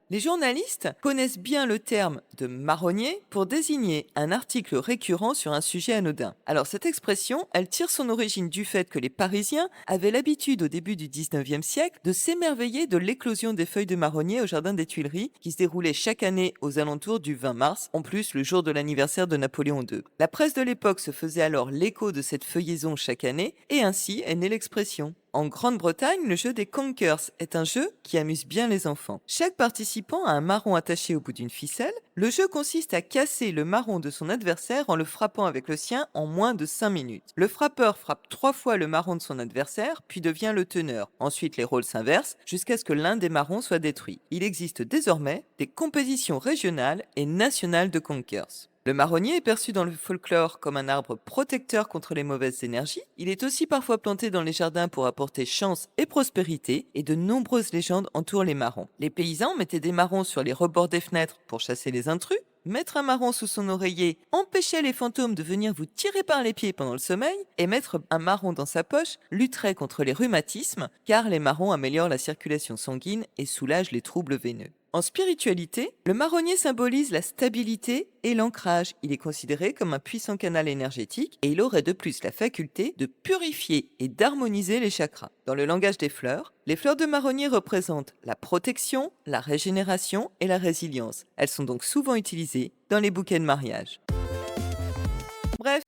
Les journalistes connaissent bien le terme de marronnier pour désigner un article récurrent sur un sujet anodin. Alors cette expression, elle tire son origine du fait que les Parisiens avaient l'habitude au début du 19e siècle de s'émerveiller de l'éclosion des feuilles de marronnier au jardin des Tuileries qui se déroulait chaque année aux alentours du 20 mars, en plus le jour de l'anniversaire de Napoléon II. La presse de l'époque se faisait alors l'écho de cette feuillaison chaque année et ainsi est née l'expression. En Grande-Bretagne, le jeu des Conkers est un jeu qui amuse bien les enfants. Chaque participant a un marron attaché au bout d'une ficelle. Le jeu consiste à casser le marron de son adversaire en le frappant avec le sien en moins de 5 minutes. Le frappeur frappe 3 fois le marron de son adversaire, puis devient le teneur. Ensuite, les rôles s'inversent jusqu'à ce que l'un des marrons soit détruit. Il existe désormais des compétitions régionales et nationales de Conkers. Le marronnier est perçu dans le folklore comme un arbre protecteur contre les mauvaises énergies. Il est aussi parfois planté dans les jardins pour apporter chance et prospérité, et de nombreuses légendes entourent les marrons. Les paysans mettaient des marrons sur les rebords des fenêtres pour chasser les intrus. Mettre un marron sous son oreiller empêchait les fantômes de venir vous tirer par les pieds pendant le sommeil, et mettre un marron dans sa poche lutterait contre les rhumatismes, car les marrons améliorent la circulation sanguine et soulagent les troubles veineux. En spiritualité, le marronnier symbolise la stabilité et l'ancrage. Il est considéré comme un puissant canal énergétique et il aurait de plus la faculté de purifier et d'harmoniser les chakras. Dans le langage des fleurs, les fleurs de marronnier représentent la protection, la régénération et la résilience. Elles sont donc souvent utilisées dans les bouquets de mariage. Bref,